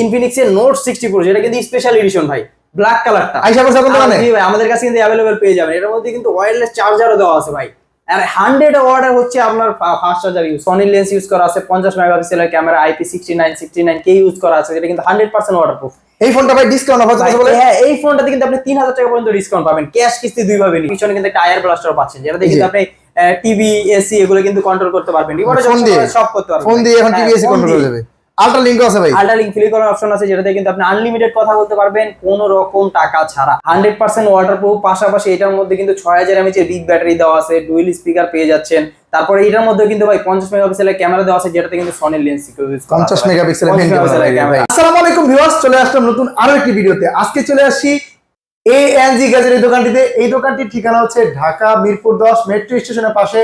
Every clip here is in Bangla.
ইনফিনিক্স এর নোট 60 প্রো, যেটা কিন্তু স্পেশাল এডিশন ভাই, ব্ল্যাক কালারটা। আইসা বসে কোন দোকানে? জি ভাই, আমাদের কাছে কিন্তু अवेलेबल পেয়ে যাবেন। এর মধ্যে কিন্তু ওয়্যারলেস চার্জারও দেওয়া আছে ভাই। আর 100 ওয়াটের হচ্ছে আপনার fast charger use, Sony lens use করা আছে, 50 মেগাপিক্সেলের ক্যামেরা, IP69 কে ইউজ করা আছে, যেটা কিন্তু 100% ওয়াটারপ্রুফ। এই ফোনটা ভাই ডিসকাউন্ট অফার চলছে বলে? হ্যাঁ, এই ফোনটাতে কিন্তু আপনি 3000 টাকা পর্যন্ত ডিসকাউন্ট পাবেন, ক্যাশ কিস্তি দুই ভাবে। পিছনে কিন্তু একটা আয়ার ব্লাস্টার পাচ্ছেন, যেটাতে কিন্তু আপনি টিভি, এসি এগুলো কিন্তু কন্ট্রোল করতে পারবেন। রিমোটে সব করতে পারবেন। ফোন দিয়ে এখন টিভি, এসি কন্ট্রোল করা যাবে। আল্ট্রা লিংক আছে ভাই, আল্ট্রা লিংক ফ্রি করার অপশন আছে, যেটাতে কিন্তু আপনি আনলিমিটেড কথা বলতে পারবেন কোনো রকম টাকা ছাড়া। 100% ওয়াটারপ্রুফ, পাশাপাশি এটার মধ্যে কিন্তু 6000 mAh এর বিগ ব্যাটারি দেওয়া আছে, ডুয়াল স্পিকার পেয়ে যাচ্ছেন। তারপরে এটার মধ্যে কিন্তু ভাই 50 মেগাপিক্সেলের ক্যামেরা দেওয়া আছে, যেটাতে কিন্তু সনি লেন্স ইউজ করা আছে। 50 মেগাপিক্সেলের ক্যামেরা। আসসালামু আলাইকুম ভিউয়ার্স, চলে আসলাম নতুন আরো একটি ভিডিওতে। আজকে চলে আসি এএনজি গ্যাজেট এই দোকানটিতে। এই দোকানটির ঠিকানা হচ্ছে ঢাকা মিরপুর 10 মেট্রো স্টেশনের পাশে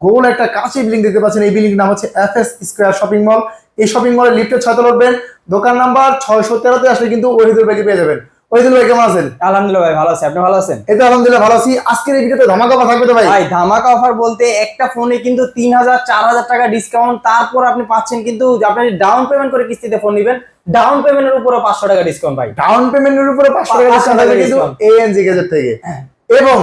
গোল একটা কাঁচি বিল্ডিং দেখতে পাচ্ছেন। এই বিল্ডিং নাম হচ্ছে এফএস স্কয়ার শপিং মল। এই শপিং মলের লিফটের 6 তলায় উঠবেন, দোকান নাম্বার 613 তে আসলে কিন্তু ওহিদুল ভাইকে পেয়ে যাবেন। ওহিদুল ভাই কেমন আছেন? আলহামদুলিল্লাহ ভাই, ভালো আছি। আপনি ভালো আছেন? এই তো আলহামদুলিল্লাহ ভালো আছি। আজকের এই ভিডিওতে ধামাকা অফার থাকবে তো ভাই? ভাই ধামাকা অফার বলতে একটা ফোনে কিন্তু 3000 4000 টাকা ডিসকাউন্ট, তারপর আপনি পাচ্ছেন কিন্তু আপনি ডাউন পেমেন্ট করে কিস্তিতে ফোন নেবেন, ডাউন পেমেন্টের উপরে 500 টাকা ডিসকাউন্ট ভাই। ডাউন পেমেন্টের উপরে 500 টাকা ডিসকাউন্ট থাকবে কিন্তু এএনজি গ্যাজেট থেকে। এবং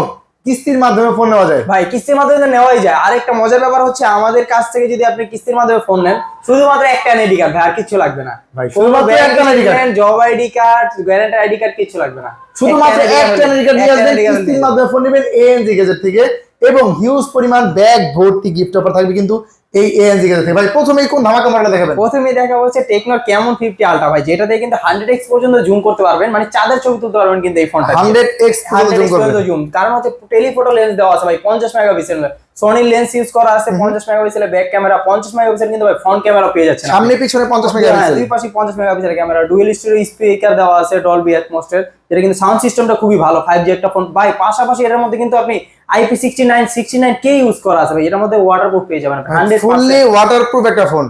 কিস্তির মাধ্যমে ফোন নেওয়া যায় ভাই, কিস্তির মাধ্যমে নেওয়াই যায়। আরেকটা মজার ব্যাপার হচ্ছে, আমাদের কাছ থেকে যদি আপনি কিস্তির মাধ্যমে ফোন নেন, শুধুমাত্র একটা আইডি কার্ড ভাই, আর কিছু লাগবে না ভাই। শুধুমাত্র একটা ID card, job ID card, guarantee ID card কিছু লাগবে না। শুধুমাত্র একটা আইডি কার্ড নিয়ে আসবেন, কিস্তির মাধ্যমে ফোন নেবেন এএনজি গ্যাজেট থেকে। এবং হিউজ পরিমাণ ব্যাগ ভর্তি গিফট অফার থাকবে কিন্তু এই এএনজি গ্যাজেট থেকে। ভাই প্রথমেই কোন ধামাকা মডেলটা দেখাবেন? প্রথমেই দেখা হচ্ছে টেকনোর ক্যামন 50 আলট্রা ভাই, যেটাতে কিন্তু 100x পর্যন্ত জুম করতে পারবেন, মানে চাঁদের ছবি তুলতে পারবেন কিন্তু এই ফোনটা 100x পর্যন্ত জুম। কারণ হচ্ছে টেলিফটো লেন্স দেওয়া আছে ভাই, 50 মেগাপিক্সেল সনি লেন্স ইউজ করা আছে, 50 মেগাপিক্সেলের ব্যাক ক্যামেরা, 50 মেগাপিক্সেল কিন্তু ভাই ফ্রন্ট ক্যামেরা পেয়ে যাচ্ছেন, সামনে পিছনে 50 মেগাপিক্সেল, দুই পাশে 50 মেগাপিক্সেলের ক্যামেরা, ডুয়াল স্টিরিও স্পিকার দেওয়া আছে, ডলবি অ্যাটমস এর, যেটা কিন্তু সাউন্ড সিস্টেমটা খুবই ভালো, 5G একটা ফোন ভাই। পাশাপাশি এর মধ্যে কিন্তু আপনি IP69 কে ইউজ করা আছে ভাই, এর মধ্যে ওয়াটারপ্রুফ পেয়ে যাবেন 100% ফুললি ওয়াটারপ্রুফ একটা ফোন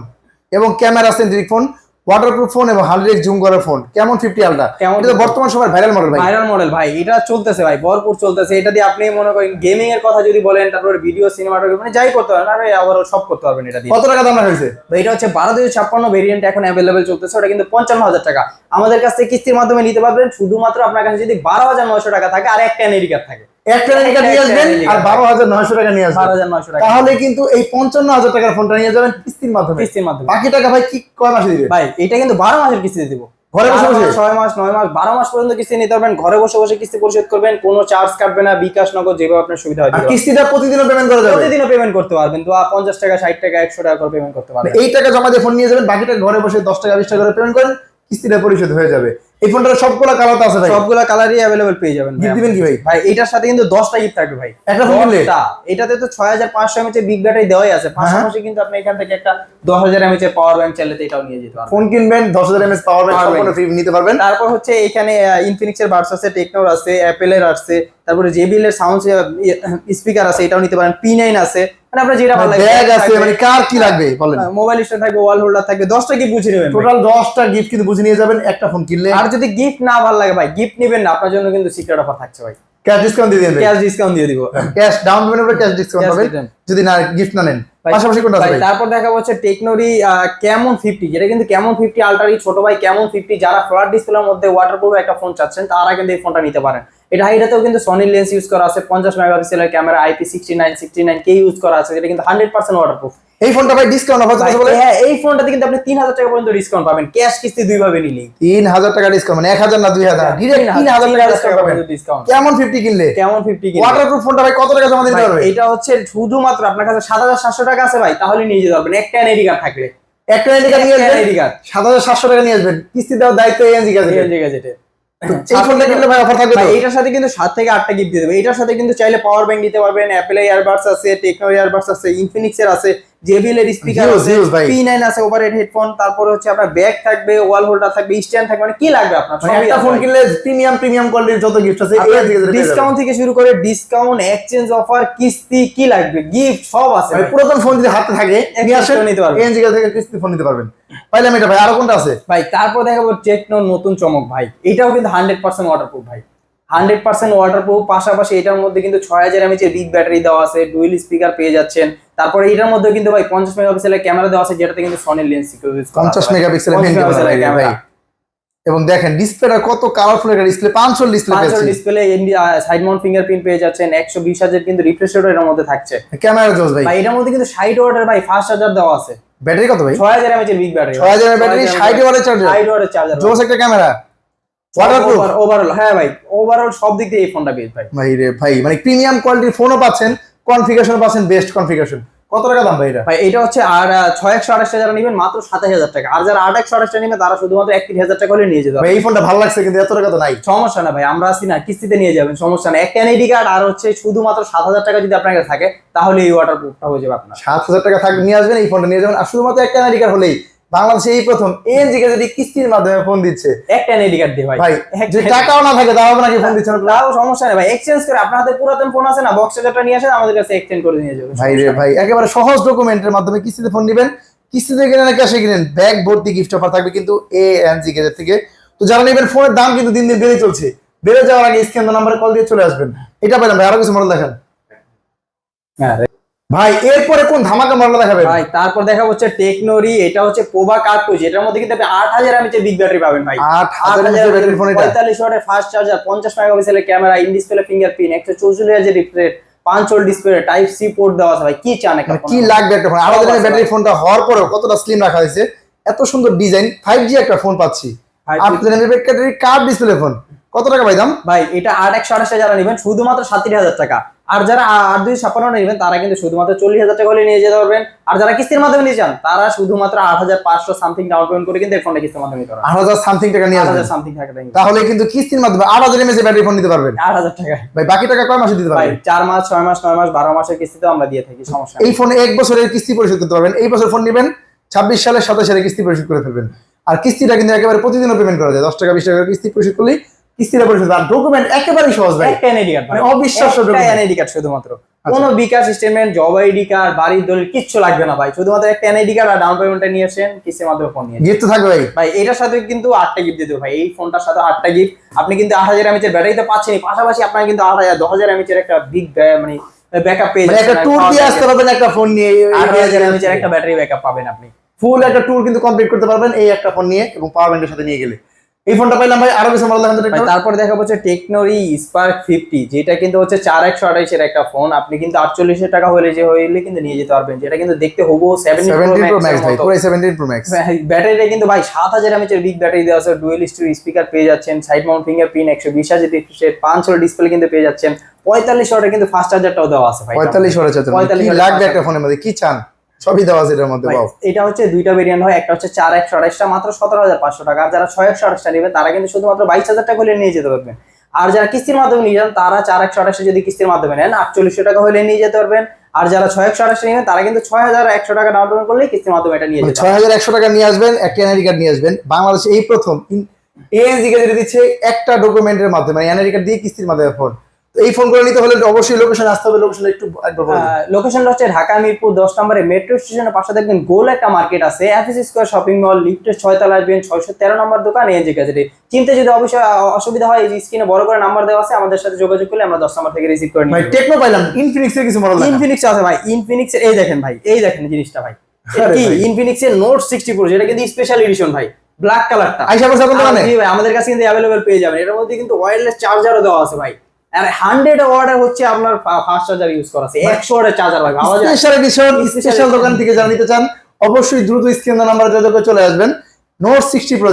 এবং camera centric phone, waterproof phone এবং 100x জুম করার ফোন ক্যামন 50 আলট্রা। এটা বর্তমান সময়ের ভাইরাল মডেল ভাই, ভাইরাল মডেল ভাই। এটা চলতেছে ভাই, ভরপুর চলতেছে। এটা দিয়ে আপনি মনে করেন গেমিং এর কথা যদি বলেন, তারপরে ভিডিও, সিনেমাটোগ্রাফি, মানে যাই করতে পারবেন, আর আবার সব করতে পারবেন এটা দিয়ে। কত টাকা দাম হয়েছে ভাই? এটা হচ্ছে 12256 ভেরিয়েন্ট এখন अवेलेबल চলতেছে, ওটা কিন্তু 55000 টাকা। আমাদের কাছ থেকে কিস্তির মাধ্যমে নিতে পারবেন, শুধুমাত্র আপনার কাছে যদি 12900 টাকা থাকে আর একটা এনআইডি কার্ড থাকে, একটা এনআইডি কার্ড নিয়ে আসবেন আর 12900 টাকা নিয়ে আসবেন, 12900 টাকা, তাহলে কিন্তু এই 55000 টাকার ফোনটা নিয়ে যাবেন কিস্তির মাধ্যমে। কিস্তির মাধ্যমে। বাকি টাকা ভাই কি কয় মাসে দিবেন? ভাই এটা কিন্তু 12 মাসের কিস্তি দিব, ঘরে বসে বসে 6 মাস 9 মাস 12 মাস পর্যন্ত কিস্তি নিতে পারবেন। ঘরে বসে বসে কিস্তি পরিশোধ করবেন, কোনো চার্জ কাটবে না, বিকাশ নগদ যেভাবে আপনার সুবিধা হয়। আর কিস্তিটা প্রতিদিনও পেমেন্ট করা যাবে? প্রতিদিনও পেমেন্ট করতে পারবেন, তো 50 টাকা 60 টাকা 100 টাকা করে পেমেন্ট করতে পারবেন। এই টাকা জমা দিয়ে ফোন নিয়ে যাবেন, বাকিটা ঘরে বসে 10 টাকা 20 টাকা করে পেমেন্ট করেন, কিস্তিটা পরিশোধ হয়ে যাবে। এই ফোনটার সবগুলা কালার আছে ভাই? সবগুলা কালারই अवेलेबल পেয়ে যাবেন। গিফট দিবেন কি ভাই? ভাই এটার সাথে কিন্তু 10টা গিফট থাকবে ভাই, একটা ফোন কিনলে। এটাতে তো 6500 mAh বিগ ব্যাটারি দেওয়াই আছে, পাশাপাশি কিন্তু আপনি এখান থেকে একটা 10000 mAh পাওয়ার ব্যাংক চাইলে এটাও নিয়ে যেতে পারবেন। ফোন কিনবেন 10000 mAh পাওয়ার ব্যাংক সম্পূর্ণ ফ্রি নিতে পারবেন। তারপর হচ্ছে এখানে ইনফিনিক্স এর বাডস আছে, টেকনোর আছে, অ্যাপেল এর আছে, তারপরে জেবিএল এর সাউন্ড স্পিকার আছে, এটাও নিতে পারেন। P9 আছে, মানে আপনার যেটা ভালো লাগে। ব্যাগ আছে, মানে কার কি লাগবে বলেন? মোবাইল স্ট্যান্ড থাকবে, ওয়াল হোল্ডার থাকবে, 10টা গিফট বুঝে নেবেন। টোটাল 10টা গিফট কিন্তু বুঝে নিয়ে যাবেন একটা ফোন কিনলে। আর যদি গিফট না ভালো লাগে ভাই, গিফট নেবেন না, আপনার জন্য কিন্তু সিক্রেট অফার থাকছে ভাই, ক্যাশ ডিসকাউন্ট দিয়ে দেবেন। ক্যাশ ডিসকাউন্ট দিয়ে দিব, ক্যাশ ডাউন পেমেন্টের উপরে ক্যাশ ডিসকাউন্ট পাবেন যদি না গিফট না নেন। পাশাপাশি কোনটা আছে ভাই? তারপর দেখা হচ্ছে টেকনোরি ক্যামন 50, যেটা কিন্তু ক্যামন 50 আলট্রারই ছোট ভাই। ক্যামন 50 যারা ফ্ল্যাট ডিসপ্লের মধ্যে ওয়াটারপ্রুফ একটা ফোন চাচ্ছেন, তারা কিন্তু এই ফোনটা নিতে পারেন। এটাতেও কিন্তু সনি লেন্স ইউজ করা আছে, 50 মেগাপিক্সেলের ক্যামেরা, IP69 কে ইউজ করা আছে, যেটা কিন্তু 100% ওয়াটারপ্রুফ। এই ফোনটা ভাই ডিসকাউন্ট অফার চলছে বলে? হ্যাঁ, এই ফোনটাতে কিন্তু আপনি 3000 টাকা পর্যন্ত ডিসকাউন্ট পাবেন, ক্যাশ কিস্তি দুই ভাবে নিলেই 3000 টাকা ডিসকাউন্ট, মানে 1000 না 2000, ডাইরেক্ট 3000 টাকা ডিসকাউন্ট পাবেন ডিসকাউন্ট। কেমন 50 কিনলে? কেমন 50 কিনলে ওয়াটারপ্রুফ ফোনটা ভাই কত টাকা জমা দিতে পারবে? এটা হচ্ছে শুধুমাত্র আপনার কাছে 7700 টাকা আছে ভাই, তাহলে নিয়ে যেতে পারবেন একটা এনআইডি কার্ড থাকলে। একটা এনআইডি কার্ড নিয়ে আসবেন, এনআইডি কার্ড 7700 টাকা নিয়ে আসবেন, কিস্তি দেওয়ার দায়িত্ব এএনজি গ্যাজেটে। এই ফোনটা কিনলে ভাই অফার থাকবে তো? এটার সাথে কিন্তু 7 থেকে 8টা গিফট দিয়ে দেবে। এটার সাথে কিন্তু চাইলে পাওয়ার ব্যাংক নিতে পারবেন, অ্যাপেল এর ইয়ারবাডস আছে, টেকনো ইয়ারবাডস আছে, ইনফিনিক্স এর আছে, জেবিএল এর স্পিকার আছে, P9 আছে, ওভারহেড হেডফোন, তারপর হচ্ছে আপনার ব্যাগ থাকবে, ওয়াল হোল্ডার থাকবে, স্ট্যান্ড থাকবে, মানে কি লাগবে আপনার? মানে একটা ফোন কিনলে প্রিমিয়াম কোয়ালিটির যত গিফট আছে ডিসকাউন্ট থেকে শুরু করে ডিসকাউন্ট, এক্সচেঞ্জ অফার, কিস্তি, কি লাগবে গিফট সব আছে। মানে পুরাতন ফোন যদি হাতে থাকে নিয়ে আসেন, নিতে পারবেন, এএনজি থেকে কিস্তি ফোন নিতে পারবেন। পাইলাম এটা ভাই। আর কোনটা আছে ভাই? তারপর দেখাবো টেকনোর নতুন চমক ভাই, এটাও কিন্তু 100% ওয়াটারপ্রুফ ভাই, 100% ওয়াটারপ্রুফ। পাশাপাশি এটার মধ্যে কিন্তু 6000 mAh এর বিগ ব্যাটারি দেওয়া আছে, ডুয়াল স্পিকার পেয়ে যাচ্ছেন। তারপরে এটার মধ্যে কিন্তু ভাই 50 মেগাপিক্সেলের ক্যামেরা দেওয়া আছে, যেটাতে কিন্তু সনি লেন্স ইউজ করা আছে, 50 মেগাপিক্সেলের ক্যামেরা। এবং দেখেন ডিসপ্লেটা কত কালারফুল একটা ডিসপ্লে, 500 ডিসপ্লে পেয়েছি। ডিসপ্লে সাইড মাউন্ট ফিঙ্গারপ্রিন্ট পেয়ে যাচ্ছেন, 120 Hz কিন্তু রিফ্রেশ রেট এর মধ্যে থাকছে। ক্যামেরা জোস ভাই। ভাই এটার মধ্যে কিন্তু 60 ওয়াটের ভাই ফাস্ট চার্জার দেওয়া আছে। ব্যাটারি কত ভাই? 6000 mAh এর বিগ ব্যাটারি। 6000 এর ব্যাটারি, 60 ওয়াটের চার্জার। 60 ওয়াটের চার্জার। জোস একটা ক্যামেরা, ওয়াটারপ্রুফ ওভারঅল। হ্যাঁ ভাই, ওভারঅল সব দিক দিয়ে এই ফোনটা বেস্ট ভাই। ভাই রে ভাই, মানে প্রিমিয়াম কোয়ালিটির ফোনও পাচ্ছেন, কনফিগারেশন পাচ্ছেন বেস্ট কনফিগারেশন। কত টাকা দাম ভাই এটা? ভাই এটা হচ্ছে আর 6128 যারা নেবেন মাত্র 27000 টাকা, আর যারা 8128 নেবেন তারা শুধুমাত্র 31000 টাকা হলে নিয়ে যেতে ভাই পারবে। এই ফোনটা ভালো লাগছে কিন্তু এত টাকা তো নাই। সমস্যা না ভাই, আমরা আছি না, কিস্তিতে নিয়ে যাবেন, সমস্যা না। একটা এনআইডি কার্ড আর হচ্ছে শুধুমাত্র 7000 টাকা যদি আপনার কাছে থাকে তাহলে এই ওয়াটারপ্রুফটা হয়ে যাবে আপনার। 7000 টাকা থাকবে নিয়ে আসবেন, এই ফোনটা নিয়ে যাবেন। আর শুধুমাত্র একটা এনআইডি কার্ড হলেই বাংলাদেশে এই প্রথম এএনজি যদি কিস্তির মাধ্যমে ফোন দিচ্ছে। একটা এনআইডি কার্ড দিয়ে ভাই, ভাই যে টাকাও না থাকে তাও আপনাকে ফোন দিচ্ছেন। তাও সমস্যা নেই ভাই, এক্সচেঞ্জ করে আপনার হাতে পুরাতন ফোন আছে না, বক্স চার্জারটা নিয়ে আসেন, আমাদের কাছে এক্সচেঞ্জ করে নিয়ে যাবেন। ভাই রে ভাই, একেবারে সহজ ডকুমেন্টের মাধ্যমে কিস্তিতে ফোন নেবেন। কিস্তিতে কিনেন ক্যাশে কিনেন, ব্যাগ ভর্তি গিফট অফার থাকবে কিন্তু এএনজি গ্যাজেট থেকে। তো যারা নেবেন, ফোনের দাম কিন্তু দিন দিন বেড়ে চলছে। বেড়ে যাওয়ার আগে স্ক্যান নাম্বারে কল দিয়ে চলে আসবেন। এটা পেলাম ভাই, আরো কিছু মডেল দেখেন। হ্যাঁ ভাই এরপরে কোন ধামাকা মডেল দেখাবেন? ভাই তারপর দেখা হচ্ছে টেকনোরি, এটা হচ্ছে পোভা কার্টুজ, এটার মধ্যে কিন্তু আপনি 8000 mAh বিগ ব্যাটারি পাবেন ভাই। 8000 mAh ব্যাটারি ফোন এটা। 45 ওয়াটের ফাস্ট চার্জার, 50 মেগাপিক্সেলের camera, in display fingerprint, 164 Hz refresh, 5 volt display, type C port দেওয়া আছে ভাই। কি চান একটা কি লাগবে একটা ফোন? 8000 mAh ব্যাটারি ফোনটা হওয়ার পরেও কতটা স্লিম রাখা হয়েছে, এত সুন্দর ডিজাইন। 5G একটা ফোন পাচ্ছি। 8000 mAh battery curve display phone. কত টাকা ভাই দাম? ভাই এটা 8128 যারা নেবেন শুধুমাত্র 37000 টাকা, আর যারা 8256 নেবেন তারা কিন্তু শুধুমাত্র 40000 টাকা হলে নিয়ে যেতে পারবেন। আর যারা কিস্তির মাধ্যমে নিয়ে যান তারা শুধুমাত্র 8500 সামথিং ডাউন পেমেন্ট করে কিন্তু এই ফোনটা কিস্তির মাধ্যমে নিতে পারবেন। 8000 সামথিং টাকা নিয়ে আসবেন, 8000 সামথিং টাকা দেন, তাহলে কিন্তু কিস্তির মাধ্যমে 8000 mAh ব্যাটারি ফোন নিতে পারবেন 8000 টাকা। ভাই বাকি টাকা কয় মাসে দিতে ভাই পারবেন? 4 মাস, 6 মাস, 9 মাস, 12 মাসের কিস্তিতে আমরা দিয়ে থাকি, সমস্যা এই নেই। ফোনে 1 বছরের কিস্তি পরিশোধ করতে পারবেন। এই বছর ফোন নেবেন, 26 সালে 27 সালে কিস্তি পরিশোধ করে ফেলবেন। আর কিস্তিটা কিন্তু একেবারে প্রতিদিনও পেমেন্ট করা যায়, 10 টাকা 20 টাকা কিস্তি পরিশোধ করলেই কিস্তিটা পরিশোধ। আর ডকুমেন্ট একেবারেই সহজ ভাই, একটা এনআইডি কার্ড ভাই, মানে অবিশ্বাস্য একটা document। এনআইডি কার্ড শুধুমাত্র, কোনো বিকাশ স্টেটমেন্ট, জব আইডি কার্ড, বাড়ির দলিল কিচ্ছু লাগবে না ভাই, শুধুমাত্র একটা এনআইডি কার্ড আর ডাউন পেমেন্টটা নিয়ে আসেন, কিস্তির মাধ্যমে ফোন নিয়ে গিফট তো থাকবে ভাই। ভাই। এটার সাথে কিন্তু 8টা গিফট দিয়ে দেবো ভাই, এই ফোনটার সাথে 8টা গিফট। আপনি কিন্তু 8000 mAh এর ব্যাটারি তো পাচ্ছেনই, পাশাপাশি আপনার কিন্তু 10000 mAh এর একটা বিগ মানে ব্যাকআপ পেয়ে মানে একটা যাচ্ছেন। ট্যুর দিয়ে আসতে পারবেন একটা ফোন নিয়ে, 8000 mAh এর একটা ব্যাটারি ব্যাকআপ পাবেন আপনি। ফুল একটা ট্যুর কিন্তু কমপ্লিট করতে পারবেন এই একটা ফোন নিয়ে, এবং পাওয়ার ব্যাংকের সাথে নিয়ে গেলে। এই ফোনটা পাইলাম ভাই। আরো কিছু মডেল দেখান তো ভাই একটু। তারপর দেখা হচ্ছে টেকনোরি স্পার্ক 50, যেটা কিন্তু হচ্ছে 4128 এর একটা ফোন। আপনি কিন্তু 48 টাকা হলে কিন্তু নিয়ে যেতে পারবেন, যেটা কিন্তু দেখতে হবো 17 Pro Max ভাই, পুরো 17 Pro Max। ব্যাটারিটা কিন্তু ভাই 7000 mAh এর বিগ ব্যাটারি দেওয়া আছে, ডুয়েল স্টোরি স্পিকার পেয়ে যাচ্ছেন, side Mount fingerprint, 120 Hz refresh, 5 volt display কিন্তু পেয়ে যাচ্ছেন, 45 ওয়াটের কিন্তু ফাস্ট চার্জারটাও দেওয়া আছে ভাই। 45 ওয়াটের চার্জার, 45 কি ওয়াটের লাগবে fast একটা ফোনের মধ্যে? কি চান সবই দেওয়া আছে এটার মধ্যে। ভাই, বাও, এটা হচ্ছে দুইটা ভেরিয়েন্ট হয়, একটা হচ্ছে 4128টা মাত্র 17500 টাকা, আর যারা 6128টা নেবেন তারা কিন্তু শুধুমাত্র 22000 টাকা হলে নিয়ে যেতে পারবেন। আর যারা কিস্তির মাধ্যমে নিয়ে যান তারা 4128 যদি কিস্তির মাধ্যমে নেন 4800 টাকা হলে নিয়ে যেতে পারবেন। আর যারা 6128 নেবেন তারা কিন্তু 6100 টাকা ডাউন পেমেন্ট করলে কিস্তির মাধ্যমে এটা নিয়ে যেতে পারবেন। 6100 টাকা নিয়ে আসবেন, একটা এনআইডি কার্ড নিয়ে আসবেন। বাংলাদেশে এই প্রথম এএনজি গ্যাজেট দিচ্ছে একটা ডকুমেন্টের মাধ্যমে, মানে এনআইডি কার্ড দিয়ে কিস্তির মাধ্যমে ফোন। তো এই ফোনগুলো নিতে হলে অবশ্যই লোকেশন আসতে হবে। লোকেশন একটু একবার বলুন। লোকেশনটা হচ্ছে ঢাকা মিরপুর 10 নম্বরে মেট্রো স্টেশনের পাশে দেখবেন গোল একটা মার্কেট আছে, এফএস স্কয়ার শপিং মল, লিফটের 6 তলায় আসবেন, 613 নম্বর দোকান এএনজি গ্যাজেটে। চিনতে যদি অবশ্যই অসুবিধা হয়, এই স্ক্রিনে বড় করে নাম্বার দেওয়া আছে, আমাদের সাথে যোগাযোগ করলে আমরা 10 নম্বর থেকে রিসিভ করে নিব। ভাই টেকনো পাইলাম, ইনফিনিক্স এর কিছু মডেল দেখান। ইনফিনিক্স আছে ভাই, ইনফিনিক্স এই দেখেন ভাই, এই দেখেন জিনিসটা ভাই, আরে কি ভাই। ইনফিনিক্স এর নোট 60 প্রো, যেটা কিন্তু স্পেশাল এডিশন ভাই, ব্ল্যাক কালারটা। আইসা পড়ছে আপনাদের দোকানে? জি ভাই, আমাদের কাছে কিন্তু अवेलेबल পেয়ে যাবেন। এর মধ্যে কিন্তু ওয়্যারলেস চার্জারও দেওয়া আছে ভাই, আর 100 ওয়াটের হচ্ছে আপনার ফাস্ট চার্জার ইউজ করা আছে, 100 ওয়াটের চার্জার ভাই। আওয়াজ স্পেশাল এডিশন, স্পেশাল দোকান থেকে যারা নিতে চান অবশ্যই দ্রুত স্ক্রিন নাম্বারে যোগাযোগ করে চলে আসবেন। নোট 60 প্রো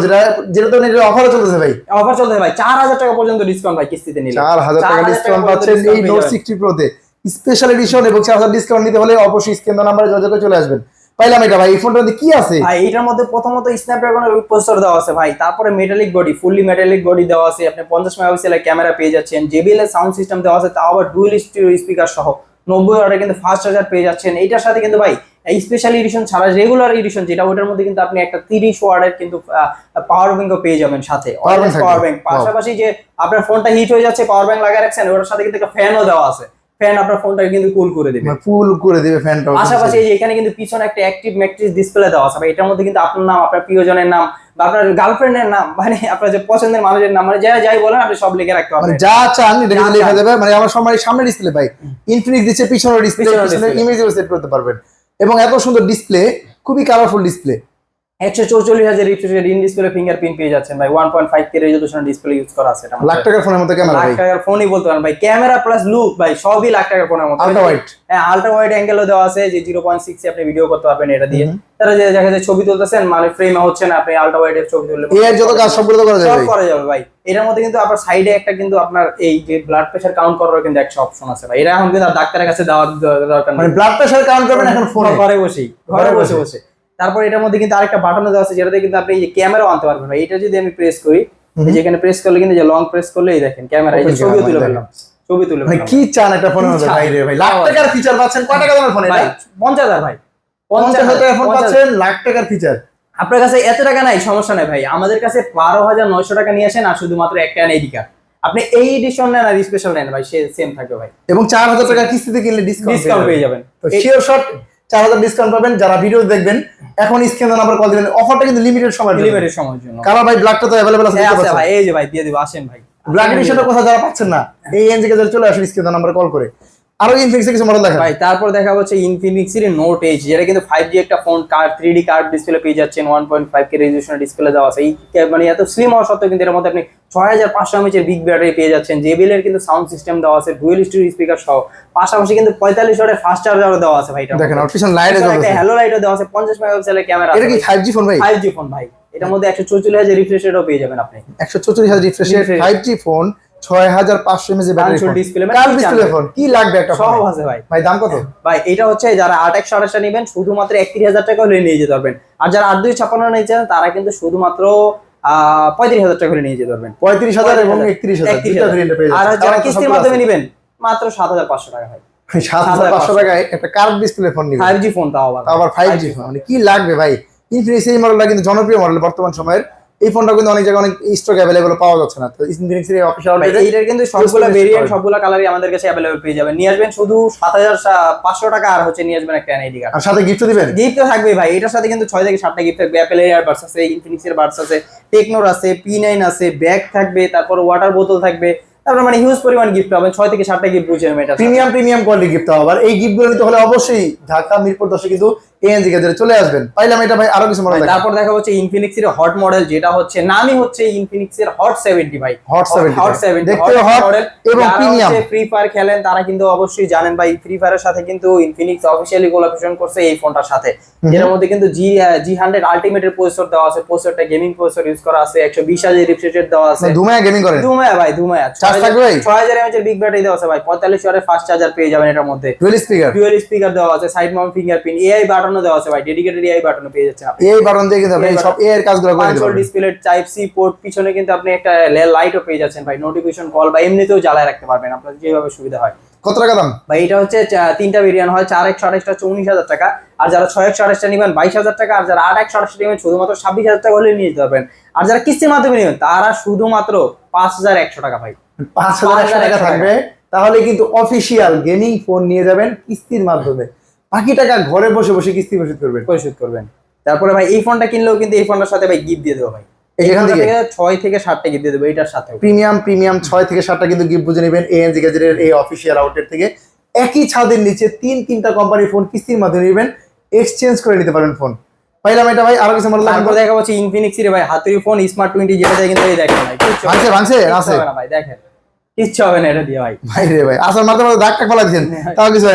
যেটা তো অফারে চলতেছে ভাই, অফার চলছে ভাই, 4000 টাকা পর্যন্ত ডিসকাউন্ট ভাই কিস্তিতে নিলে। 4000 টাকা ডিসকাউন্ট পাচ্ছেন এই নোট 60 প্রো তে। স্পেশাল এডিশন এবং 4000 ডিসকাউন্ট নিতে হলে অবশ্যই স্ক্রিন নাম্বারে যোগাযোগ করে চলে আসবেন। পাইলাম এটা ভাই। এই ফোনটার মধ্যে কি আছে ভাই? এটার মধ্যে প্রথমত স্ন্যাপড্রাগনের প্রসেসর দেওয়া আছে ভাই, তারপরে metallic body, fully metallic body দেওয়া আছে, আপনি 50 মেগাপিক্সেলের ক্যামেরা পেয়ে যাচ্ছেন, JBL এর সাউন্ড সিস্টেম দেওয়া আছে, তাও আবার ডুয়েল স্টিরিও স্পিকার সহ 90 ওয়াটের কিন্তু ফাস্ট চার্জার পেয়ে যাচ্ছেন। এটার সাথে কিন্তু ভাই এই স্পেশাল এডিশন ছাড়া রেগুলার এডিশন যেটা, ওটার মধ্যে কিন্তু আপনি একটা 30 ওয়াটের কিন্তু পাওয়ার ব্যাংকও পেয়ে যাবেন সাথে, পাওয়ার ব্যাংক। পাশাপাশি যে আপনার ফোনটা হিট হয়ে যাচ্ছে, পাওয়ার ব্যাংক লাগিয়ে রাখছেন, ওটার সাথে কিন্তু একটা ফ্যানও দেওয়া আছে, ফ্যান আপনার ফোনটাকে কিন্তু কুল করে দেবে, ফুল করে দিবে ফ্যানটা। পাশাপাশি এই যে এখানে কিন্তু পিছনে একটা অ্যাক্টিভ ম্যাট্রিক্স ডিসপ্লে দেওয়া আছে ভাই। এটার মধ্যে কিন্তু আপনার নাম, আপনার প্রিয়জনের নাম, বা আপনার গার্লফ্রেন্ডের নাম, মানে আপনার যে পছন্দের মানুষের নাম, মানে যাই বলেন আপনি সব লিখে রাখতে পারবেন, মানে যা চান এটা কিন্তু লেখা যাবে। মানে আমার সামনে ডিসপ্লে ভাই, ইনফিনিক্স দিচ্ছে পিছনের ডিসপ্লে, পিছনের ইমেজও সেট করতে পারবেন। এবং এত সুন্দর ডিসপ্লে, খুবই colourful display. 144,000 refresh in display fingerprint পেয়ে যাচ্ছেন ভাই। 1.5K রেজোলিউশন ডিসপ্লে ইউজ করা আছে। এটা লাখ টাকার ফোনের মধ্যে ক্যামেরা লাখ ভাই, টাকার ফোনই বলতে পারেন ভাই। ক্যামেরা প্লাস লুক ভাই সবই লাখ টাকার ফোনের মতো। আল্ট্রা ওয়াইড, হ্যাঁ আল্ট্রা ওয়াইড অ্যাঙ্গেলও দেওয়া আছে, যে 0.6 এ আপনি ভিডিও করতে পারবেন এটা দিয়ে। তারা যে দেখা যায় ছবি তুলতেছেন মানে ফ্রেমে হচ্ছে না, আপনি আল্ট্রা ওয়াইড এর ছবি তুললে এর যত কাজ সবগুলো তো করা সব যাবে। করা যাবে ভাই। এটার মধ্যে কিন্তু আপনার সাইডে একটা কিন্তু আপনার এই যে ব্লাড প্রেসার কাউন্ট করার কিন্তু একটা অপশন আছে ভাই। এটা এখন কিন্তু আর ডাক্তারের কাছে দেওয়ার দরকার নেই, মানে ব্লাড প্রেসার কাউন্ট করবেন এখন ফোনে ঘরে বসেই, ঘরে বসে বসে। তারপর এটার মধ্যে কিন্তু আরেকটা বাটনও দেওয়া আছে, যেটাতে কিন্তু আপনি এই যে ক্যামেরাও আনতে পারবেন ভাই। এটা যদি আমি প্রেস করি, যেখানে প্রেস করলে কিন্তু যে লং প্রেস করলে এই দেখেন ক্যামেরা, এই যে ছবিও তুলে ফেললাম, ছবি তুলে ভাই ফেললাম। কি চান একটা ফোনের মধ্যে ভাই রে ভাই, লাখ টাকার ফিচার পাচ্ছেন। কয় টাকা দামের ফোন এটা? ভাই 50,000 ভাই, 50,000 টাকার ফোন পাচ্ছেন, লাখ টাকার ফিচার। আপনার কাছে এত টাকা নাই সমস্যা নাই ভাই, আমাদের কাছে 12,900 টাকা নিয়ে আসেন আর শুধুমাত্র একটা এনআইডি কার্ড। আপনি এই এডিশন নেন আর স্পেশাল নেন ভাই, সেম থাকবে ভাই। এবং 4,000 টাকা কিস্তিতে কিনলে ডিসকাউন্ট পেয়ে যাবেন। তো শিওর শট 4,000 ডিসকাউন্ট পাবেন। যারা ভিডিও দেখবেন এখন স্ক্রিনে নাম্বার কল দিবেন, অফারটা কিন্তু লিমিটেড সময়ের জন্য, লিমিটেড সময়ের জন্য। কালার ভাই ব্ল্যাকটা তো अवेलेबल আছে, দেখতে আছে পাচ্ছেন ভাই, এই যে ভাই দিয়ে দিব, আসেন ভাই। ব্ল্যাক এডিশনটা কোথা যারা পাচ্ছেন না, এই এনজি কে চলে আসুন স্ক্রিনে নাম্বার কল করে। আরো ইনফিনিক্স কিছু মডেল দেখান ভাই। তারপর দেখা হচ্ছে ইনফিনিক্স এর নোট এইচ, যেটা কিন্তু 5G একটা phone, card 3D card display পেয়ে যাচ্ছেন, 1.5K রেজোলিউশন ডিসপ্লে দেওয়া আছে। এই মানে এত স্লিম হওয়া সত্ত্বেও কিন্তু এর মধ্যে আপনি 6500 mAh এর বিগ ব্যাটারি পেয়ে যাচ্ছেন। JBL এর কিন্তু সাউন্ড সিস্টেম দেওয়া আছে, ডুয়াল স্টিরিও স্পিকার সহ, পাশাপাশি কিন্তু 45 ওয়াটের ফাস্ট চার্জারও দেওয়া আছে ভাই। এটা দেখেন অপশন লাইট একটা হ্যালো লাইটও দেওয়া আছে, 50 মেগাপিক্সেলের ক্যামেরা আছে। এটা কি 5G ফোন ভাই? 5G ফোন ভাই। এটার মধ্যে 144,000 রিফ্রেশ রেটও পেয়ে যাবেন আপনি। 144,000 রিফ্রেশের 5G phone, 6500 mAh battery phone, curve display phone, কি লাগবে একটা সব ফোন আছে ভাই। ভাই দাম কত ভাই এটা হচ্ছে যারা 8/128 নেবেন শুধুমাত্র 31,000 টাকা হলে নিয়ে যেতে পারবেন। আর যারা 8/256 নিয়েছেন তারা কিন্তু শুধুমাত্র 35,000 টাকা হলে নিয়ে যেতে পারবেন। 35,000 এবং 31,000 দুটো ভেরিয়েন্টে পেয়ে যাচ্ছেন। আর যারা কিস্তির মাধ্যমে নেবেন মাত্র 7,500 টাকা ভাই। 7,500 টাকায় একটা কার্ভ ডিসপ্লে ফোন নিবেন, 5G ফোন তাও আবার 5G ফোন, মানে কি লাগবে ভাই। ইনফিনিক্স এই মডেলটা কিন্তু জনপ্রিয় মডেল বর্তমান সময়ের। এই ফোনটা কিন্তু অনেক জায়গায় অনেক স্টক অ্যাভেলেবল পাওয়া যাচ্ছে না, তো ইনফিনিক্স এর অফিশিয়াল আউটলেটে এইটার কিন্তু সবগুলা ভেরিয়েন্ট সবগুলা কালারই আমাদের কাছে अवेलेबल পেয়ে যাবেন। নিয়ে আসবেন শুধু 7,500 টাকা, আর হচ্ছে নিয়ে আসবেন একটা এনআইডি কার্ড, আর সাথে গিফট দিবেন। গিফট তো থাকবে ভাই। এটার সাথে কিন্তু 6 থেকে 7টা গিফট থাকবে। অ্যাপেল এর বাডস আছে, ইনফিনিক্স এর বাডস আছে, টেকনোর আছে, P9 আছে, ব্যাগ থাকবে, তারপর ওয়াটার বোতল থাকবে। তারপর মানে হিউজ পরিমাণ গিফট পাবেন, 6 থেকে 7টা গিফট বুঝে নেবেন। এটা প্রিমিয়াম কোয়ালিটি গিফট পাওয়া। আবার এই গিফটগুলো নিতে হলে অবশ্যই ঢাকা মিরপুর 10 কিন্তু এএনজি গ্যাজেটে চলে আসবেন। পাইলাম এটা ভাই। আরো কিছু মডেল দেখান। তারপর দেখা হচ্ছে ইনফিনিক্স এর হট মডেল, যেটা হচ্ছে নামই হচ্ছে ইনফিনিক্স এর হট 70 ভাই। হট 70 দেখতে হট এবং প্রিমিয়াম। ফ্রি ফায়ার খেলেন তারা কিন্তু অবশ্যই জানেন ভাই, ফ্রি ফায়ারের সাথে কিন্তু ইনফিনিক্স অফিশিয়ালি কোলাবোরেশন করছে এই ফোনটার সাথে, যেটার মধ্যে কিন্তু G100 আলটিমেট এর প্রসেসর দেওয়া আছে। প্রসেসরটা গেমিং প্রসেসর ইউজ করা আছে, 120,000 রিফ্রেশ রেট দেওয়া আছে। ধুমায়া গেমিং করেন? ধুমায়া ভাই, ধুমায়া। চার্জ থাকবে ভাই? 6000 mAh এর বিগ ব্যাটারি দেওয়া আছে ভাই, 45 ওয়াটের ফাস্ট চার্জার পেয়ে যাবেন এটার মধ্যে। ডুয়াল স্পিকার দেওয়া আছে, সাইড মাউন্ট ফিঙ্গারপ্রিন্ট, এআই বাটনও দেওয়া আছে ভাই, ডেডিকেটেড এআই বাটনও পেয়ে যাচ্ছেন আপনি। এই বাটন দিয়ে কিন্তু আপনি সব এআই এর কাজগুলো করে দিতে পারবেন। ডিসপ্লে টাইপ সি পোর্ট, পিছনে কিন্তু আপনি একটা লাইটও পেয়ে যাচ্ছেন ভাই, নোটিফিকেশন কল বা এমনিতেও জ্বালায় রাখতে পারবেন আপনার যেভাবে সুবিধা হয়। কত টাকা দাম ভাই? এটা হচ্ছে তিনটা ভেরিয়েন্ট হয়, 4/128 হচ্ছে 19,000 টাকা, আর যারা 6/128 নেবেন 22,000 টাকা, আর যারা 8/128 নেবেন শুধুমাত্র 26,000 টাকা হলে নিয়ে যেতে পারবেন। আর যারা কিস্তির মাধ্যমে নেবেন তারা শুধুমাত্র 5,100 টাকা ভাই। 5,100 টাকা থাকবে, তাহলে কিন্তু অফিশিয়াল গেমিং ফোন নিয়ে যাবেন কিস্তির মাধ্যমে। বাকি টাকা ঘরে বসে বসে কিস্তি পরিশোধ করবেন। তারপরে ভাই এই ফোনটা কিনলেও কিন্তু এই ফোনটার সাথে ভাই গিফট দিয়ে দেবো ভাই। এখান থেকে 6 থেকে 7টা গিফট দিয়ে দেবো এটার সাথে। প্রিমিয়াম 6 থেকে 7টা কিন্তু গিফট বুঝে নেবেন এএনজি গ্যাজেটের এই অফিশিয়াল আউটলেট থেকে। একই ছাদের নিচে তিনটা কোম্পানির ফোন কিস্তির মাধ্যমে নেবেন, এক্সচেঞ্জ করে নিতে পারেন ফোন। পাইলাম এটা ভাই। আরো কিছু মডেল তারপর দেখা হচ্ছে ইনফিনিক্স এর ভাই হাতুড়ি ফোন স্মার্ট 20, যেটা দিয়ে কিন্তু এই দেখেন ভাই ভাঙছে আছে না ভাই, দেখেন কিচ্ছু হবে না এটা দিয়ে ভাই। ভাই রে ভাই আসার মাঝে দাগ টাক ফেলা দিয়েছেন, তাও কিছু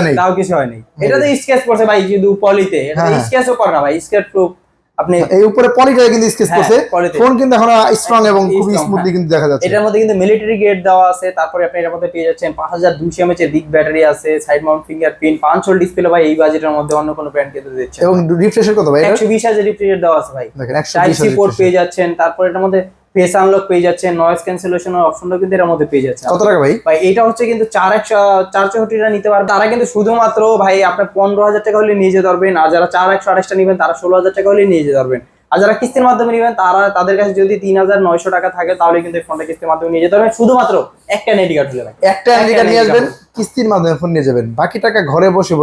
হয় নাই, এটা তো স্কেচ করছে ভাই শুধু পলিতে, এটা স্কেচও করে না ভাই, স্কেচ প্রুফ। আপনি এই উপরে পলিটা কিন্তু স্কেচ করছে, ফোন কিন্তু এখন স্ট্রং এবং খুব স্মুথলি কিন্তু দেখা যাচ্ছে। এটার মধ্যে কিন্তু মিলিটারি গ্রেড দেওয়া আছে। তারপরে আপনি এর মধ্যে পেয়ে যাচ্ছেন 5200 mAh এর বিগ ব্যাটারি আছে, side Mount fingerprint, 5 whole display ভাই। এই বাজেটের মধ্যে অন্য কোনো ব্র্যান্ড কিন্তু দিচ্ছে। এবং রিফ্রেশের কত ভাই? 120,000 রিফ্রেশ দেওয়া আছে ভাই, দেখেন টাইপ সি পোর্ট পেয়ে যাচ্ছেন। তারপর এটার মধ্যে ফেস আনলক পেয়ে যাচ্ছেন, নয়েজ ক্যান্সেলেশনের অপশনটাও কিন্তু এর মধ্যে পেয়ে যাচ্ছেন। কত টাকা ভাই? ভাই এটা হচ্ছে কিন্তু 464টা নিতে পারবে তারা কিন্তু শুধুমাত্র ভাই আপনার 15,000 টাকা হলে নিয়ে যেতে পারবেন। আর যারা 4/128টা নেবেন তারা 16,000 টাকা হলে নিয়ে যেতে পারবেন। আর যারা কিস্তির মাধ্যমে নেবেন তাদের কাছে যদি 3,900 টাকা থাকে তাহলে কিন্তু এই ফোনটা কিস্তির মাধ্যমে নিয়ে যেতে পারবেন, শুধুমাত্র একটা এনআইডি কার্ড হলে ভাই। একটা এনআইডি কার্ড নিয়ে আসবেন, কিস্তির মাধ্যমে ফোন নিয়ে যাবেন। বাকি টাকা ঘরে বসে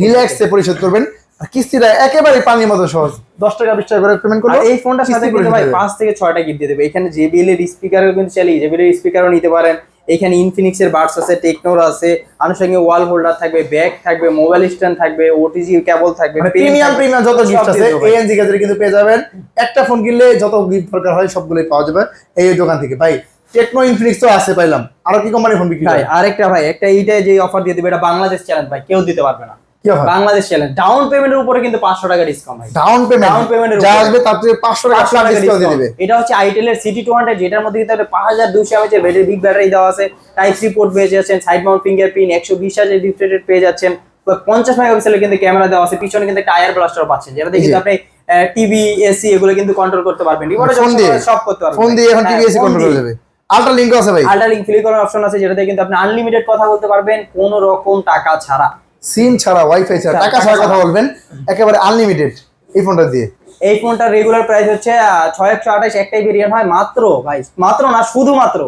রিল্যাক্সে পরিশোধ করবেন। আর কিস্তিটা একেবারে পানির মতো সহজ, 10 টাকা 20 টাকা করে পেমেন্ট করলে এই ফোনটার সাথে কিন্তু ভাই 5 থেকে 6টা গিফট দিয়ে দেবে। এখানে JBL এর স্পিকারও কিন্তু চালিয়ে JBL এর স্পিকারও নিতে পারেন। এখানে ইনফিনিক্সের বাডস আছে, টেকনোর আছে, আনুষঙ্গিক ওয়াল হোল্ডার থাকবে, ব্যাগ থাকবে, মোবাইল স্ট্যান্ড থাকবে, ওটিজি কেবল থাকবে, প্রিমিয়াম যত গিফট আছে এএনজি গ্যাজেটে কিন্তু পেয়ে যাবেন। একটা ফোন কিনলে যত গিফট দরকার হয় সবগুলোই পাওয়া যাবে এই দোকান থেকে। ভাই টেকনো ইনফিনিক্স তো আছে পাইলাম, আরো কি কোম্পানির ফোন বিক্রি ভাই হয়? আরেকটা ভাই একটা এইটা যে অফার দিয়ে দিবে, এটা বাংলাদেশ চ্যালেঞ্জ ভাই, কেউ দিতে পারবে না। কি অফার? বাংলাদেশ চ্যালেঞ্জ, ডাউন পেমেন্টের উপরে কিন্তু 500 টাকা ডিসকাউন্ট ভাই। ডাউন Down payment এর যা উপরে। আসবে তার থেকে 500 টাকা ফ্ল্যাট ডিসকাউন্ট দিয়ে দিবে। এটা হচ্ছে আইটেলের সিটি 200, যেটার মধ্যে কিন্তু 5200 mAh এর ব্যাটারি, বিগ ব্যাটারি দেওয়া আছে, টাইপ সি পোর্ট পেয়ে যাচ্ছেন, side Mount fingerprint, 120Hz refresh rate পেয়ে যাচ্ছেন, 50 মেগাপিক্সেলের কিন্তু ক্যামেরা দেওয়া আছে, পিছনে কিন্তু টায়ার ব্লাস্টার পাচ্ছেন, যেটা দিয়ে কিন্তু আপনি টিভি, এসি এগুলো কিন্তু কন্ট্রোল করতে পারবেন, রিমোটে সব করতে পারবেন। ফোন দিয়ে এখন টিভি এসি কন্ট্রোল করা যাবে। আল্ট্রা লিংক আছে ভাই, আল্ট্রা লিংক ফ্রি করার অপশন আছে, যেটাতে কিন্তু আপনি আনলিমিটেড কথা বলতে পারবেন কোনো রকম টাকা ছাড়া, সিম ছাড়া, ওয়াইফাই ছাড়া, টাকা ছাড়া কথা বলবেন, একেবারে আনলিমিটেড এই ফোনটা দিয়ে। এই ফোনটার রেগুলার প্রাইস হচ্ছে 6128, একটাই ভেরিয়েন্ট হয়, মাত্র ভাই, মাত্র না শুধুমাত্র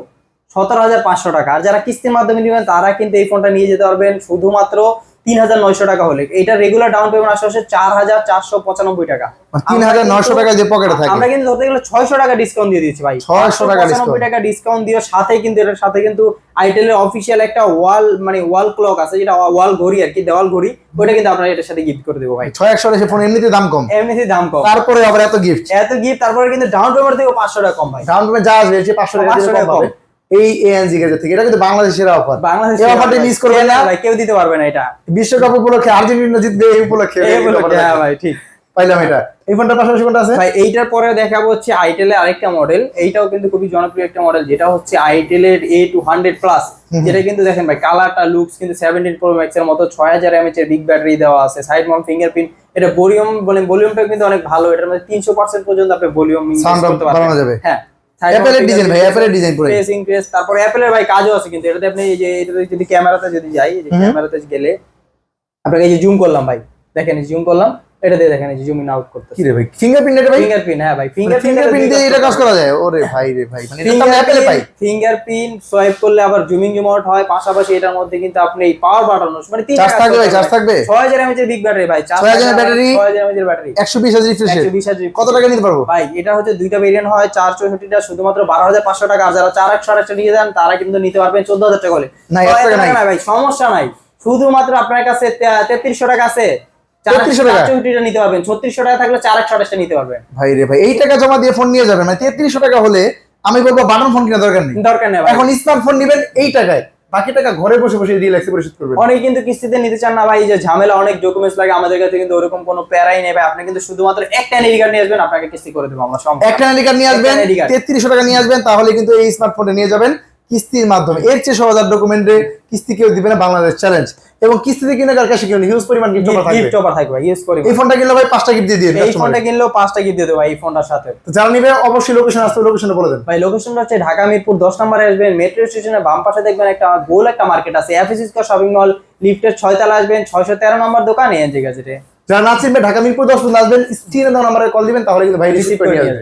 17,500 টাকা। আর যারা কিস্তির মাধ্যমে নেবেন তারা কিন্তু এই ফোনটা নিয়ে যেতে পারবেন শুধুমাত্র 3,900 টাকা হলে। এটা রেগুলার ডাউন পেমেন্ট আসে 4,495 টাকা। 3,900 টাকা যে পকেটে থাকে, আমরা কিন্তু ধরতে গেলে 600 টাকা ডিসকাউন্ট দিয়ে দিয়েছি ভাই, 600 টাকা ডিসকাউন্ট। 695 টাকা ডিসকাউন্ট দিয়ে সাথে কিন্তু এটার সাথে কিন্তু আইটেলের অফিসিয়াল একটা ওয়াল ক্লক আছে, যেটা ওয়াল ঘড়ি আর কি, দেওয়াল ঘড়ি, ওটা কিন্তু আপনারা এটার সাথে গিফট করে দেবো ভাই। 600 এসে ফোন এমনিতে দাম কম, এমনিতে দাম কম, তারপরে আবার এত গিফট, তারপরে কিন্তু ডাউন পেমেন্ট থেকে 500 টাকা কম ভাই। ডাউন পেমেন্ট যা আসবে সে 500 টাকা কম পাবে এই এএনজি গ্যাজেট থেকে। এটা কিন্তু বাংলাদেশের অফার, বাংলাদেশ এই অফারটা মিস করবেন না ভাই, কেউ দিতে পারবে না। এটা বিশ্বকাপ উপলক্ষে আর্জেন্টিনা জিতবে এই উপলক্ষে হ্যাঁ ভাই, ঠিক পাইলাম। এটা এই ফোনটার পাশাপাশি কোনটা আছে ভাই? এইটার পরে দেখাবো হচ্ছে আইটেলের আরেকটা মডেল, এইটাও কিন্তু খুবই জনপ্রিয় একটা মডেল, যেটা হচ্ছে আইটেলের A200 প্লাস। যেটা কিন্তু দেখেন ভাই, কালারটা লুকস কিন্তু 17 প্রো ম্যাক্স এর মতো, 6000 mAh এর বিগ ব্যাটারি দেওয়া আছে, সাইড মাউন্ট ফিঙ্গারপ্রিন্ট, এটা ভলিউমটা কিন্তু অনেক ভালো, এটার মধ্যে 300% পর্যন্ত আপনি ভলিউম সাউন্ড করতে পারবেন। বাড়ানো যাবে। হ্যাঁ, অ্যাপলের ডিজাইন ভাই, অ্যাপলের ডিজাইন পুরো ফেসিং ফেস, তারপরে অ্যাপলের ভাই কাজও আছে কিন্তু এটাতে। আপনি এই যে এটাতে যদি ক্যামেরাতে যদি যাই, এই যে ক্যামেরাতে গেলে আপনাকে এই যে জুম করলাম ভাই, দেখেন এই জুম করলাম, এটা দিয়ে দেখেন এই যে জুম ইন আউট করতে। কি রে ভাই, ফিঙ্গারপ্রিন্ট এটা ভাই? ফিঙ্গারপ্রিন্ট, হ্যাঁ ভাই, ফিঙ্গারপ্রিন্ট দিয়ে এটা কাজ করা যায়? ওরে ভাই রে ভাই, মানে এটা আমরা অ্যাপলে পাই। ফিঙ্গারপ্রিন্ট সোয়াইপ করলে আবার জুমিং রিমোট হয়, পাশাপাশি এটার মধ্যে কিন্তু আপনি এই পাওয়ার বাটন, মানে চার্জ থাকবে ভাই, চার্জ থাকবে 6000 mAh এর বিগ ব্যাটারি ভাই, 6000 ব্যাটারি, 6000 mAh এর battery, 120Hz refresh rate. 120Hz। কত টাকা নিতে পারবো ভাই? এটা হচ্ছে দুইটা ভেরিয়েন্ট হয়, 464টা শুধুমাত্র 12,500 টাকা। আর যারা 4100 নিয়ে যান তারা কিন্তু নিতে পারবেন 14,000 টাকা হলে। না, 1 টাকা নাই ভাই, সমস্যা নাই, শুধুমাত্র আপনার কাছে 3300 টাকা আছে, 3300 টাকা 464টা নিতে পারবেন। 3600 টাকা থাকলে 4128টা নিতে পারবেন। ভাই রে ভাই, এই টাকা জমা দিয়ে ফোন নিয়ে যাবেন, মানে 3300 টাকা হলে আমি বলবো বাটন ফোন কিনা দরকার নেই, দরকার নেই ভাই। এখন স্মার্টফোন নেবেন এই টাকায়, বাকি টাকা ঘরে বসে বসে রিল্যাক্সে পরিশোধ করবেন। অনেক কিন্তু কিস্তিতে নিতে চান না ভাই, এই যে ঝামেলা, অনেক ডকুমেন্টস লাগে, আমাদের কাছে কিন্তু ওরকম কোনো প্যারাই নেই ভাই। আপনি কিন্তু শুধুমাত্র একটা এনআইডি কার্ড নিয়ে আসবেন, আপনাকে কিস্তি করে দেবো আমরা। একটা এনআইডি কার্ড নিয়ে আসবেন, 3300 টাকা নিয়ে আসবেন, তাহলে কিন্তু এই স্মার্টফোনটা নিয়ে যাবেন কিস্তির মাধ্যমে। এর চেয়ে সহজ ডকুমেন্টে কিস্তি কেউ দিবে না, বাংলাদেশ চ্যালেঞ্জ। এবং কিস্তিতে কিনে কার কাছে কিনে হিউজ পরিমাণ গিফট অফার থাকবে ভাই, ইউজ করে। এই ফোনটা কিনলে ভাই 5টা গিফট দিয়ে দিবেন, এই ফোনটা কিনলেও 5টা গিফট দিয়ে দেবো ভাই এই ফোনটার সাথে। তো যারা নিবে অবশ্যই লোকেশন আসতে, লোকেশনটা বলে দেন ভাই। লোকেশনটা হচ্ছে ঢাকা মিরপুর 10 নম্বরে আসবেন, মেট্রো স্টেশনের বাম পাশে দেখবেন একটা গোল একটা মার্কেট আছে, এফএসি স্কয়ার শপিং মল, লিফটের 6 তলা আসবেন, 613 নম্বর দোকান এএনজি গ্যাজেটে। যারা না চিনবে ঢাকা মিরপুর 10 আসবেন, স্ক্রিনে দেওয়া নম্বরে কল দিবেন, তাহলে কিন্তু ভাই রিসিভ করে নিয়ে আসবে।